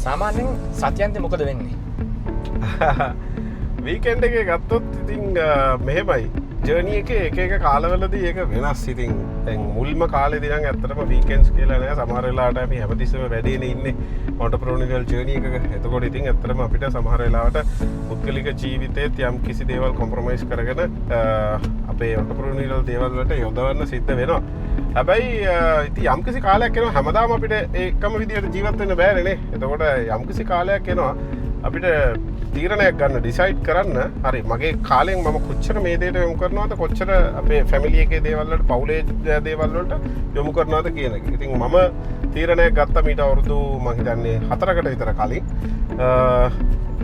සාමාන්‍යයෙන් සතියන්තේ මොකද වෙන්නේ? වීකෙන්ඩ් එකේ ගත්තොත් ඉතින් මෙහෙමයි ජර්නි එකේ එක කාලවලදී ඒක වෙනස්. ඉතින් දැන් මුල්ම කාලේදී නම් ඇත්තටම වීකෙන්ඩ්ස් කියලා නෑ. සමහර වෙලාවට අපි හැමතිස්සෙම වැඩේනේ ඉන්නේ ඔන්ටර්ප්‍රෙනියුවල් ජර්නි එකක. එතකොට ඉතින් ඇත්තටම අපිට සමහර වෙලාවට පුද්ගලික ජීවිතේත් යම් කිසි දේවල් කොම්ප්‍රොමයිස් කරගෙන අපේ ඔන්ටර්ප්‍රෙනියුවල් දේවල් වලට යොදවන්න සිද්ධ වෙනවා. හැබැයි ඉතින් යම් කිසි කාලයක් එනවා හැමදාම අපිට ඒකම විදිහට ජීවත් වෙන්න බෑනේ නේ. එතකොට යම් කිසි කාලයක් එනවා අපිට තීරණයක් ගන්න ඩිසයිඩ් කරන්න හරි මගේ කාලෙන් මම කොච්චර මේ දේට යොමු කරනවද කොච්චර අපේ ෆැමිලි එකේ දේවල් වලට පවුලේ දේවල් වලට යොමු කරනවද කියන එක. ඉතින් මම තීරණයක් ගත්තා මීට අවුරුදු මම හිතන්නේ 4කට විතර කලින්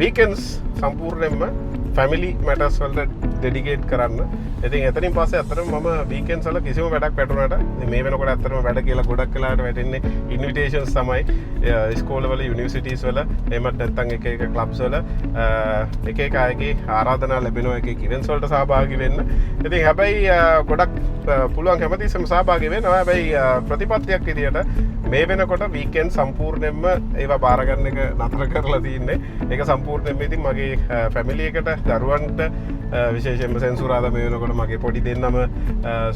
වීකෙන්ඩ්ස් සම්පූර්ණයෙන්ම ෆැමිලි මැටර්ස් වලට ඩෙඩිකේට් කරන්න. ඉතින් එතනින් පස්සේ අතරම මම වීකෙන්ඩ්ස් වල කිසිම වැඩක් වැටුණාට මේ වෙනකොට අතරම වැඩ කියලා ගොඩක් වෙලාවට වැටෙන්නේ ඉන්විටේෂන්ස් තමයි ඉස්කෝලවල යුනිවර්සිටිස් වල එහෙමත් නැත්නම් එක එක ක්ලබ්ස් වල එක එක අයගේ ආරාධනා ලැබෙනවා එක එක ඉවෙන්ට්ස් වලට සහභාගී වෙන්න. ඉතින් හැබැයි ගොඩක් පුළුවන් හැමතිස්සෙම සහභාගී වෙනවා. හැබැයි ප්‍රතිපත්තියක් විදියට මේ වෙනකොට වීකෙන්ඩ් සම්පූර්ණයෙන්ම ඒවා බාර ගන්න එක නතර කරලා තින්නේ. ඒක සම්පූර්ණයෙන්ම ඉතින් මගේ ෆැමිලි එකට දරුවන්ට විශේෂයෙන්ම සෙන්සුරාදා මේ වෙනකොට මගේ පොඩි දෙන්නම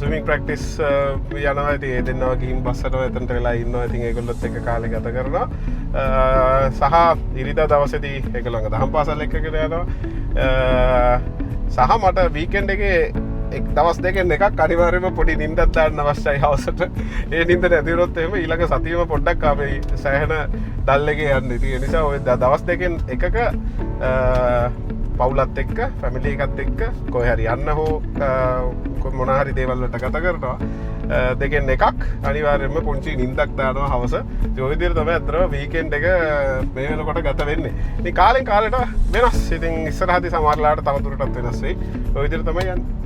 ස්විමින් ප්‍රැක්ටිස් යනවා. ඉතින් ඒ දෙන්නවා ගිහින් බස්සනවා එතනට වෙලා ඉන්නවා. ඉතින් ඒගොල්ලොත් එක්ක කාලේ ගත කරනවා. සහ ඉරිදා දවසේදී ඒගොල්ලන්ගේ දහම් පාසල් එක්කගෙන යනවා. සහ මට වීකෙන්ඩ් එකේ එක් දවස් දෙකෙන් එකක් අනිවාර්යයෙන්ම පොඩි නිින්දක් දාන්න අවශ්‍යයි හවසට. ඒ නිින්ද නැති වුණොත් එහෙම ඊළඟ සතියෙම පොඩ්ඩක් අපේ සෑහෙන ඩල් එකේ යන්න. ඉතින් ඒ නිසා ওই දවස් දෙකෙන් එකක පවුලත් එක්ක ෆැමිලි එකත් එක්ක කොහේ හරි යන්න හෝ මොන හරි දේවල් වලට ගත කරනවා. දෙකෙන් එකක් අනිවාර්යයෙන්ම පුංචි නිින්දක් දානවා හවස. ඒ විදිහට තමයි අතරම වීකෙන්ඩ් එක මේ වෙනකොට ගත වෙන්නේ. ඉතින් කාලෙන් කාලෙට වෙනස්. ඉතින් ඉස්සරහදී සමහරලාට තව දුරටත් වෙනස් වෙයි. ඒ විදිහට තමයි යන්නේ.